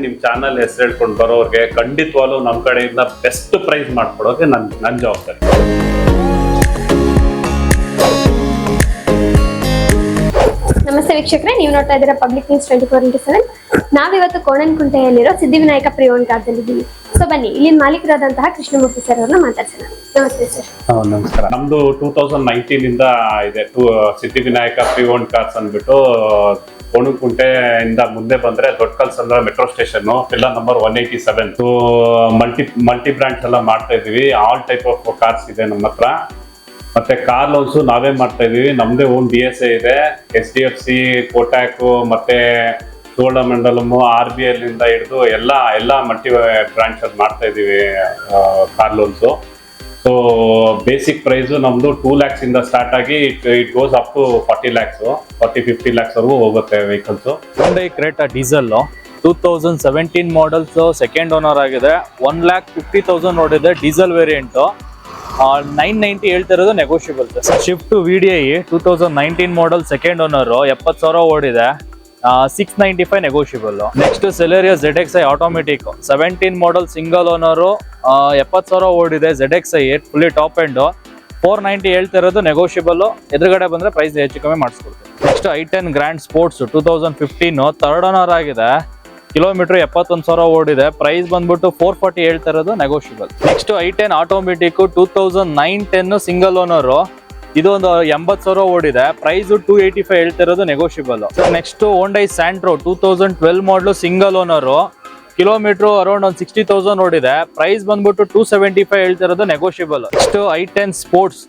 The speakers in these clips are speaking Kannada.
ನಿಮ್ ಚಾನಲ್ ಹೆಸರು ಹೇಳ್ಕೊಂಡು ಬರೋರ್ಗೆ ಖಂಡಿತವಾಗ್ಲೂ ನಮ್ ಕಡೆಯಿಂದ ಬೆಸ್ಟ್ ಪ್ರೈಸ್ ಮಾಡ್ಕೊಡೋಕೆ ನನ್ ಜವಾಬ್ದಾರಿ. ನಮಸ್ತೆ ವೀಕ್ಷಕರೇ, ನೀವು ನೋಡ್ತಾ ಇದ್ದೀರಾ ಪಬ್ಲಿಕ್ ನ್ಯೂಸ್ 24x7. ನಾವಿವತ್ತು ಕೋಣನಕುಂಟೆಯಲ್ಲಿರೋ ಸಿದ್ಧಿವಿನಾಯಕ ಪ್ರಿಯೋನ್ ಕಾರ್ದಲ್ಲಿದ್ದೀವಿ. ಸೊ ಬನ್ನಿ, ಇಲ್ಲಿನ ಮಾಲೀಕರಾದಂತಹ ಕೃಷ್ಣಮೂರ್ತಿ ಸರ್ ಅವ್ರನ್ನ ಮಾತಾಡ್ಸೋಣ. ನಮಸ್ತೆ ಸರ್. ನಮಸ್ಕಾರ. ನಮ್ದು 2019 ಇಂದ ಇದೆ ಸಿದ್ಧಿವಿನಾಯಕ ಪ್ರಿಯೋನ್ ಕಾರ್ಸ್ ಅಂದ್ಬಿಟ್ಟು ಕೋಣನಕುಂಟೆಯಿಂದ ಮುಂದೆ ಬಂದ್ರೆ Doddakallasandra metro station pillar number 187. So multi brands ಎಲ್ಲ ಮಾಡ್ತಾ ಇದೀವಿ. ಆಲ್ ಟೈಪ್ ಆಫ್ ಕಾರ್ಸ್ ಇದೆ ನಮ್ಮ ಹತ್ರ. ಮತ್ತೆ ಕಾರ್ ಲೋನ್ಸ್ ನಾವೇ ಮಾಡ್ತಾ ಇದೀವಿ. ನಮ್ದೇ ಓನ್ DSA ಇದೆ. HDFC, ಕೋಟ್ಯಾಕ್, ಮತ್ತೆ ಚೋಳಮಂಡಲಮ್, RBL ಇಂದ ಹಿಡಿದು ಎಲ್ಲ ಮಲ್ಟಿ ಬ್ರಾಂಚ್ ಅಲ್ಲಿ ಮಾಡ್ತಾ ಇದೀವಿ car loans. So basic price ನಮ್ದು 2 lakhs ಇಂದ ಸ್ಟಾರ್ಟ್ ಆಗಿ it goes up to 40 lakhs, 40-50 lakhs ವರೆಗೂ ಹೋಗುತ್ತೆ vehicles. Hyundai Creta diesel 2017 models, second owner ಆಗಿದೆ. 1,50,000 ನೋಡಿದೆ ಡೀಸೆಲ್ ವೇರಿಯಂಟ್. 990 ಹೇಳ್ತಿರೋದು negotiable. Swift VDI 2019 model, second owner, 70,000 ಓಡಿದೆ. 695 negotiable. Next Celerio ZXi automatic 17 model, single owner, 70,000 ಓಡಿದೆ. ZXi ಫುಲ್ಲಿ ಟಾಪ್ ಎಂಡ್, 490 ಹೇಳ್ತಿರೋದು ನೆಗೋಷಿಯಬಲ್. ಎದುರುಗಡೆ ಬಂದ್ರೆ ಪ್ರೈಸ್ ಹೆಚ್ಚು ಕಮ್ಮಿ ಮಾಡಿಸ್ಕೊಡ್ತೀವಿ. Next I10 grand sports 2015 third owner ಆಗಿದೆ. ಕಿಲೋಮೀಟರ್ 71,000 ಓಡಿದೆ. ಪ್ರೈಸ್ ಬಂದ್ಬಿಟ್ಟು 440 ಹೇಳ್ತಿರೋದು negotiable. Next I10 automatic 2009-10 single owner, ಇದು ಒಂದು 80,000 ಓಡಿದೆ. ಪ್ರೈಸ್ 285 ಹೇಳ್ತಿರೋದು ನೆಗೋಷಿಯಬಲ್. ನೆಕ್ಸ್ಟ್ Hyundai Santro 2012 ಮಾಡಲು, ಸಿಂಗಲ್ ಓನರ್, ಕಿಲೋಮೀಟರ್ ಅರೌಂಡ್ ಒಂದು 60,000 ಓಡಿದೆ. ಪ್ರೈಸ್ ಬಂದ್ಬಿಟ್ಟು 275 ಹೇಳ್ತಿರೋದು ನೆಗೋಷಿಯಬಲ್. ನೆಕ್ಸ್ಟ್ I10 ಸ್ಪೋರ್ಟ್ಸ್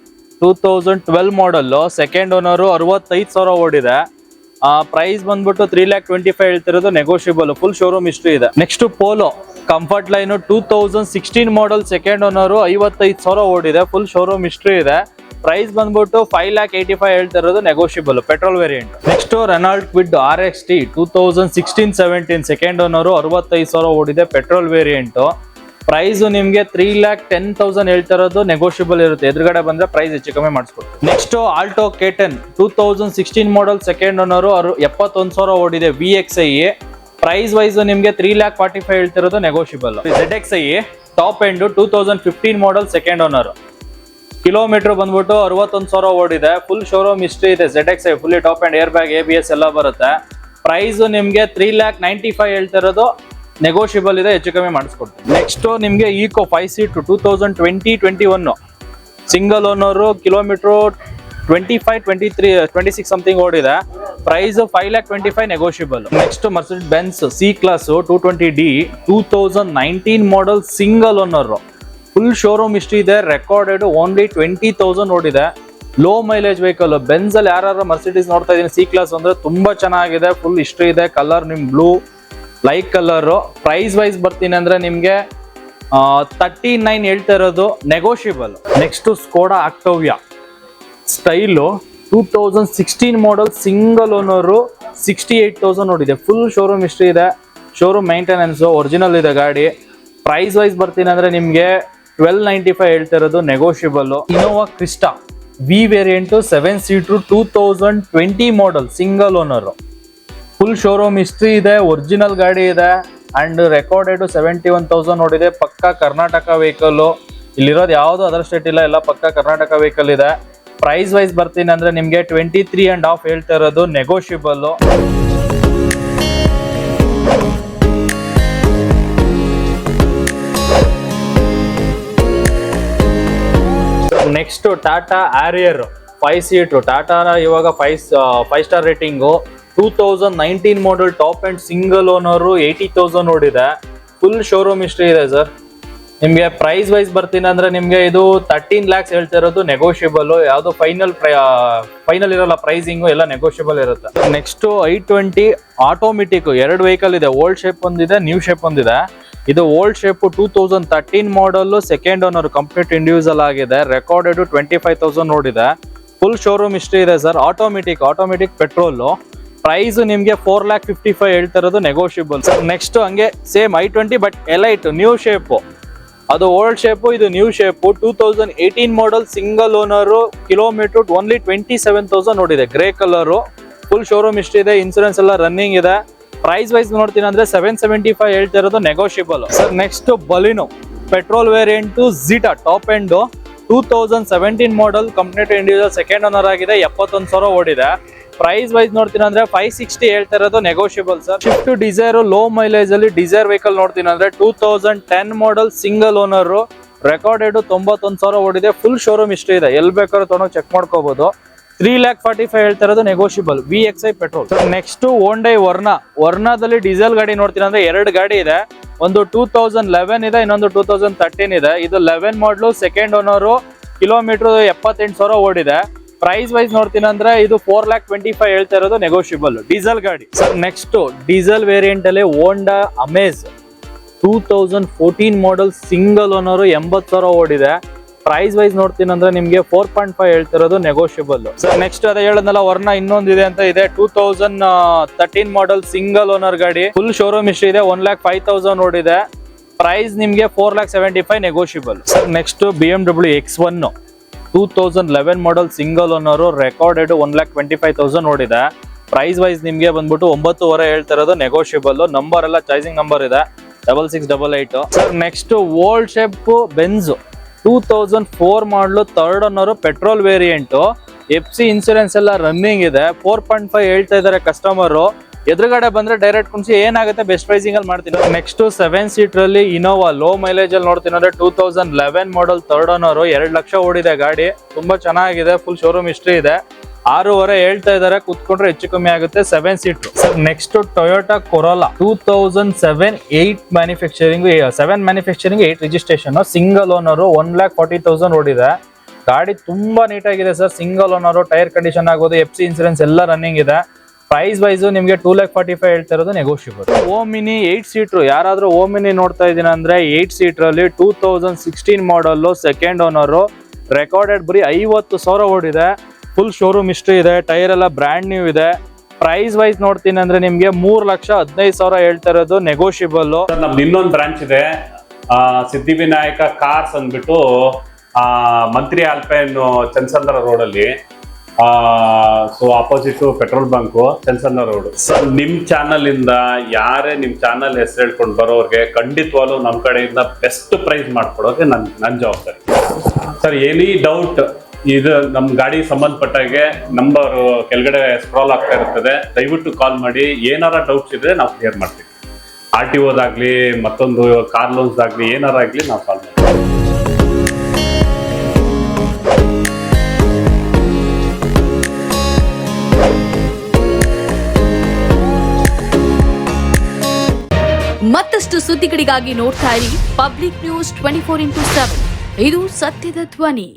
2012 ಮಾಡಲ್, ಸೆಕೆಂಡ್ ಓನರ್, 65,000 ಓಡಿದೆ. ಪ್ರೈಸ್ ಬಂದ್ಬಿಟ್ಟು 3,25,000 ಹೇಳ್ತಿರೋದು ನೆಗೋಷಿಯಬಲ್. ಫುಲ್ ಶೋರೂಮ್ ಹಿಸ್ಟ್ರಿ ಇದೆ. ನೆಕ್ಸ್ಟ್ ಪೋಲೋ ಕಂಫರ್ಟ್ ಲೈನ್ 2016 ಮಾಡಲ್, ಸೆಕೆಂಡ್ ಓನರ್, 55,000 ಓಡಿದೆ. ಫುಲ್ ಶೋರೂಮ್ ಹಿಸ್ಟ್ರಿ ಇದೆ. ಪ್ರೈಸ್ ಬಂದ್ಬಿಟ್ಟು 5,85,000 ಹೇಳ್ತಿರೋದು negotiable, petrol variant. Next Renault Kwid RXT 2016-17 second owner, 65,000 ಓಡಿದೆ. Petrol variant. ಪ್ರೈಸ್ ನಿಮ್ಗೆ 3,10,000 ಹೇಳ್ತಿರೋದು ನೆಗೋಷಿಯಬಲ್ ಇರುತ್ತೆ. ಎದುರುಗಡೆ ಬಂದ್ರೆ ಪ್ರೈಸ್ ಹೆಚ್ಚು ಕಮ್ಮಿ ಮಾಡಿಸ್ಕೊಡ್ತೀವಿ. ನೆಕ್ಸ್ಟ್ ಆಲ್ಟೋ K10 2016 ಮಾಡಲ್, ಸೆಕೆಂಡ್ ಓನರ್, 71,000 ಓಡಿದೆ. VXi ಪ್ರೈಸ್ ವೈಸ್ ನಿಮ್ಗೆ 3,45,000 ಹೇಳ್ತಿರೋದು ನೆಗೋಷಿಯಬಲ್. ZXi ಟಾಪ್ ಎಂಡ್ 2015 ಮಾಡಲ್, ಸೆಕೆಂಡ್ ಓನರ್, ಕಿಲೋಮೀಟರ್ ಬಂದ್ಬಿಟ್ಟು 61,000 ಓಡಿದೆ. ಫುಲ್ ಶೋರೂಮ್ ಹಿಸ್ಟ್ರಿ ಇದೆ. ZXi fully top end, air bag, ABS ಎಲ್ಲ ಬರುತ್ತೆ. ಪ್ರೈಸ್ ನಿಮ್ಗೆ 3,95,000 ಹೇಳ್ತಿರೋದು ನೆಗೋಷಿಯಬಲ್ ಇದೆ, ಹೆಚ್ಚು ಕಮ್ಮಿ ಮಾಡಿಸ್ಕೊಡ್ತೀವಿ. ನೆಕ್ಸ್ಟ್ ನಿಮ್ಗೆ Eeco 5 seat 2020-21 single owner, kilometre 25-26 something ಓಡಿದೆ. Price 5,25,000 negotiable. Next Mercedes Benz C class 220D 2019 model, single owner, full showroom history ಇದೆ. ರೆಕಾರ್ಡೆಡ್ ಓನ್ಲಿ 20,000 ಓಡಿದೆ. Low mileage vehicle. ಬೆನ್ಸ್ ಅಲ್ಲಿ ಯಾರು ಮರ್ಸಿಡಿಸ್ ನೋಡ್ತಾ ಇದೀನಿ C-ಕ್ಲಾಸ್ ಅಂದ್ರೆ ತುಂಬಾ ಚೆನ್ನಾಗಿದೆ. ಫುಲ್ ಹಿಸ್ಟ್ರಿ ಇದೆ. ಕಲರ್ ನಿಮ್ blue light colour. Price wise ಬರ್ತೀನಿ ಅಂದ್ರೆ ನಿಮ್ಗೆ 39 ಹೇಳ್ತಾ ಇರೋದು negotiable. Next Skoda Octavia style 2016 model, single owner, 68,000 ನೋಡಿದೆ. ಫುಲ್ ಶೋರೂಮ್ ಹಿಸ್ಟ್ರಿ ಇದೆ. ಶೋರೂಮ್ ಮೇಂಟೆನೆನ್ಸ್ ಒರಿಜಿನಲ್ ಇದೆ ಗಾಡಿ. ಪ್ರೈಸ್ ವೈಸ್ ಬರ್ತೀನಿ ಅಂದ್ರೆ ನಿಮ್ಗೆ 1295 ಹೇಳ್ತಾ ಇರೋದು negotiable. Innova Crysta V variant 7 seater 2020 model, single owner, full showroom history ಇದೆ. ಒರಿಜಿನಲ್ ಗಾಡಿ ಇದೆ ಅಂಡ್ ರೆಕಾರ್ಡೆಡ್ 71,000 ನೋಡಿದೆ. ಪಕ್ಕ ಕರ್ನಾಟಕ ವೆಹಿಕಲ್. ಇಲ್ಲಿರೋದು ಯಾವ್ದು ಅದರ್ ಸ್ಟೇಟ್ ಇಲ್ಲ, ಎಲ್ಲ ಪಕ್ಕ ಕರ್ನಾಟಕ ವೆಹಿಕಲ್ ಇದೆ. ಪ್ರೈಸ್ ವೈಸ್ ಬರ್ತೀನಿ ಅಂದ್ರೆ ನಿಮ್ಗೆ 23.5 ಹೇಳ್ತಾ ಇರೋದು negotiable. Next Tata Harrier 5 seat. ಟಾಟಾನ ಇವಾಗ 5 star rating. 2019 model, top and single owner, 80,000 ಓಡಿದೆ. ಫುಲ್ ಶೋರೂಮ್ ಹಿಸ್ಟ್ರಿ ಇದೆ ಸರ್. ನಿಮ್ಗೆ ಪ್ರೈಸ್ ವೈಸ್ ಬರ್ತೀನಿ ಅಂದ್ರೆ ನಿಮ್ಗೆ ಇದು 13 lakhs ಹೇಳ್ತಾ ಇರೋದು ನೆಗೋಷಿಯಬಲ್. ಯಾವ್ದು ಫೈನಲ್ ಇರಲ್ಲ, ಪ್ರೈಸಿಂಗು ಎಲ್ಲ ನೆಗೋಷಿಯಬಲ್ ಇರುತ್ತೆ. ನೆಕ್ಸ್ಟ್ I20 ಆಟೋಮೆಟಿಕ್ 2 ವೆಹಿಕಲ್ ಇದೆ. ಓಲ್ಡ್ ಶೇಪ್ ಒಂದಿದೆ, ನ್ಯೂ ಶೇಪ್ ಒಂದಿದೆ. ಇದು old shape 2013 model, second owner, complete individual ಆಗಿದೆ. ರೆಕಾರ್ಡೆಡ್ 25,000 ನೋಡಿದೆ. ಫುಲ್ ಶೋರೂಮ್ ಹಿಸ್ಟ್ರಿ ಇದೆ ಸರ್. Automatic petrol. ಪ್ರೈಸ್ ನಿಮ್ಗೆ 4,55,000 ಹೇಳ್ತಾ ಇರೋದು ನೆಗೋಷಿಯಬಲ್ ಸರ್. ನೆಕ್ಸ್ಟ್ ಹಂಗೆ same I20 but elite new shape. ಅದು ಓಲ್ಡ್ ಶೇಪ್, ಇದು new shape. 2018 model, single owner, kilometre only 27,000 ನೋಡಿದೆ. Grey colour. Full showroom history ಇದೆ. ಇನ್ಸೂರೆನ್ಸ್ ಎಲ್ಲ ರನ್ನಿಂಗ್ ಇದೆ. ಪ್ರೈಸ್ ವೈಸ್ ನೋಡ್ತೀನಿ ಅಂದ್ರೆ 775 ಹೇಳ್ತಾ ಇರೋದು negotiable sir. Next Baleno petrol variant zeta top end 2017 model, company to individual second owner ಆಗಿದೆ, 71,000 ಓಡಿದೆ. ಪ್ರೈಸ್ ವೈಸ್ ನೋಡ್ತೀನಿ ಅಂದ್ರೆ 560 ಹೇಳ್ತಾ ಇರೋದು negotiable sir. Swift Dzire low mileage ಅಲ್ಲಿ ಡಿಸೈರ್ ವೆಹಿಕಲ್ ನೋಡ್ತೀನಿ ಅಂದ್ರೆ 2010 ಮಾಡಲ್ ಸಿಂಗಲ್ ಓನರ್, ರೆಕಾರ್ಡೆಡ್ 91,000 ಓಡಿದೆ, ಫುಲ್ ಶೋರೂಮ್ ಹಿಸ್ಟ್ರಿ ಇದೆ, ಎಲ್ಲಿ ಬೇಕಾದ್ರೂ ತೊಗೊಂಡು ಚೆಕ್ ಮಾಡ್ಕೋಬಹುದು. 3,45,000 ಹೇಳ್ತಾ ಇರೋದು negotiable VXI petrol. Next Hyundai ವರ್ನಾದಲ್ಲಿ ಡೀಸೆಲ್ ಗಾಡಿ ನೋಡ್ತೀನಿ ಅಂದ್ರೆ 2 ಗಾಡಿ ಇದೆ, ಒಂದು 2011 ಇದೆ, ಇನ್ನೊಂದು 2013 ಇದೆ. ಇದು 11 ಮಾಡಲು, ಸೆಕೆಂಡ್ ಓನರು, ಕಿಲೋಮೀಟರ್ 78,000 ಓಡಿದೆ. ಪ್ರೈಸ್ ವೈಸ್ ನೋಡ್ತೀನಿ ಅಂದ್ರೆ ಇದು 4,25,000 ಹೇಳ್ತಾ ಇರೋದು ನೆಗೋಷಿಯಬಲ್ ಡೀಸೆಲ್ ಗಾಡಿ ಸರ್. ನೆಕ್ಸ್ಟ್ ಡೀಸೆಲ್ ವೇರಿಯಂಟ್ ಅಲ್ಲಿ ಹೋಂಡಾ ಅಮೇಜ್ 2014 ಮಾಡಲ್ ಸಿಂಗಲ್ ಓನರ್, 80,000 ಓಡಿದೆ. ಪ್ರೈಸ್ ವೈಸ್ ನೋಡ್ತೀನಿ ಅಂದ್ರೆ ನಿಮ್ಗೆ 4.5 ಹೇಳ್ತಿರೋದು ನೆಗೋಷಿಯಬಲ್ ಸರ್. ನೆಕ್ಸ್ಟ್ ಅದೇ ಹೇಳದ್ನಲ್ಲ ವರ್ನ ಇನ್ನೊಂದಿದೆ ಅಂತ ಇದೆ, 2013 ಮಾಡಲ್ ಸಿಂಗಲ್ ಓನರ್ ಗಾಡಿ, ಫುಲ್ ಶೋರೂಮ್ ಹಿಸ್ಟ್ರಿ ಇದೆ, 1,05,000 ಓಡಿದೆ. ಪ್ರೈಸ್ ನಿಮ್ಗೆ 4,75,000 negotiable sir. Next BMW X1 2011 ಮಾಡಲ್ ಸಿಂಗಲ್ ಓನರ್, ರೆಕಾರ್ಡೆಡ್ 1,25,000 ಓಡಿದೆ. ಪ್ರೈಸ್ ವೈಸ್ ನಿಮ್ಗೆ ಬಂದ್ಬಿಟ್ಟು 9,500 ಹೇಳ್ತಿರೋದು ನೆಗೋಷಿಯಬಲ್. ನಂಬರ್ ಎಲ್ಲ ಚಾಯ್ಸಿಂಗ್ ನಂಬರ್ ಇದೆ 6688 sir. Next old shape Benz 2004 ಮಾಡಲು, third owner, petrol variant, FC insurance ಎಲ್ಲ ರನ್ನಿಂಗ್ ಇದೆ, 4.5 ಹೇಳ್ತಾ ಇದಾರೆ ಕಸ್ಟಮರ್. ಎದುರುಗಡೆ ಬಂದ್ರೆ ಡೈರೆಕ್ಟ್ ಕುಣಿಸಿ ಏನಾಗುತ್ತೆ ಬೆಸ್ಟ್ ಪ್ರೈಸಿಂಗ್ ಅಲ್ಲಿ ಮಾಡ್ತೀನಿ. ನೆಕ್ಸ್ಟ್ 7 ಸೀಟರ್ ಅಲ್ಲಿ ಇನೋವಾ ಲೋ ಮೈಲೇಜ್ ಅಲ್ಲಿ ನೋಡ್ತೀನಿ ಅಂದ್ರೆ 2011 ಮಾಡಲ್, ಥರ್ಡ್ ಓನರ್, 2 ಲಕ್ಷ ಓಡಿದೆ ಗಾಡಿ, ತುಂಬಾ ಚೆನ್ನಾಗಿದೆ, ಫುಲ್ ಶೋರೂಮ್ ಹಿಸ್ಟ್ರಿ ಇದೆ, 6,500 ಹೇಳ್ತಾ ಇದಾರೆ, ಕುತ್ಕೊಂಡ್ರೆ ಹೆಚ್ಚು ಕಮ್ಮಿ ಆಗುತ್ತೆ. 7 seater sir. Next Toyota Corolla 2007 8 manufacturing, 7 manufacturing 8 registration, single owner, 1,40,000 ಓಡಿದೆ. ಗಾಡಿ ತುಂಬಾ ನೀಟಾಗಿದೆ sir, single owner, tyre condition ಆಗೋದು, FC ಇನ್ಸೂರೆನ್ಸ್ ಎಲ್ಲ ರನ್ನಿಂಗ್ ಇದೆ. ಪ್ರೈಸ್ ವೈಸ್ ನಿಮಗೆ 2,45,000 ಹೇಳ್ತಾ ಇರೋದು ನೆಗೋಷಿಯಬಲ್. ಓಮಿನಿ 8 ಸೀಟರ್, ಯಾರಾದ್ರೂ ಓಮಿನಿ ನೋಡ್ತಾ ಇದೀನಿ ಅಂದ್ರೆ 8 ಸೀಟರ್ ಅಲ್ಲಿ 2016 ಮಾಡಲ್, ಸೆಕೆಂಡ್ ಓನರ್, ರೆಕಾರ್ಡೆಡ್ ಬರೀ 50,000 ಓಡಿದೆ, ಫುಲ್ ಶೋರೂಮ್ ಹಿಸ್ಟ್ರಿ ಇದೆ, ಟೈರ್ ಎಲ್ಲ ಬ್ರ್ಯಾಂಡ್ ನ್ಯೂ ಇದೆ. ಪ್ರೈಸ್ ವೈಸ್ ನೋಡ್ತೀನಿ ಅಂದ್ರೆ ನಿಮ್ಗೆ 3,15,000 ಹೇಳ್ತಾ ಇರೋದು ನೆಗೋಷಿಯಬಲ್. ನಮ್ದು ಇನ್ನೊಂದು ಬ್ರಾಂಚ್ ಇದೆ, ಸಿದ್ಧಿವಿನಾಯಕ ಕಾರ್ಸ್ ಅಂದ್ಬಿಟ್ಟು ಮಂತ್ರಿ ಆಲ್ಪೈನ್ ಚನ್ಸಂದ್ರ ರೋಡ್ ಅಲ್ಲಿ, so opposite petrol bunk Chansandra road. Sir ನಿಮ್ ಚಾನಲ್ ಇಂದ ಯಾರೇ ನಿಮ್ ಚಾನಲ್ ಹೆಸರು ಹೇಳ್ಕೊಂಡು ಬರೋರ್ಗೆ ಖಂಡಿತವಾಗ್ಲೂ ನಮ್ ಕಡೆಯಿಂದ ಬೆಸ್ಟ್ ಪ್ರೈಸ್ ಮಾಡ್ಕೊಡೋಕೆ ನನ್ ಜವಾಬ್ದಾರಿ ಸರ್. ಎನಿ ಡೌಟ್ ಇದು ನಮ್ ಗಾಡಿ ಸಂಬಂಧಪಟ್ಟಾಗೆ ನಂಬರ್ ಕೆಳಗಡೆ ಸ್ಕ್ರಾಲ್ ಆಗ್ತಾ ಇರ್ತದೆ, ದಯವಿಟ್ಟು ಕಾಲ್ ಮಾಡಿ. ಏನಾರ ಡೌಟ್ಸ್ ಇದ್ರೆ ನಾವು ಕ್ಲಿಯರ್ ಮಾಡ್ತೀವಿ. RTOದಾಗ್ಲಿ, ಮತ್ತೊಂದು ಕಾರ್ ಲೋನ್ಸ್ ಆಗ್ಲಿ, ಏನಾರ ಆಗ್ಲಿ ನಾವು ಕಾಲ್ ಮಾಡ್ತೀವಿ. ಮತ್ತಷ್ಟು ಸುದ್ದಿಗಳಿಗಾಗಿ ನೋಡ್ತಾ ಇರಿ ಪಬ್ಲಿಕ್ ನ್ಯೂಸ್ 24x7. ಇದು ಸತ್ಯದ ಧ್ವನಿ.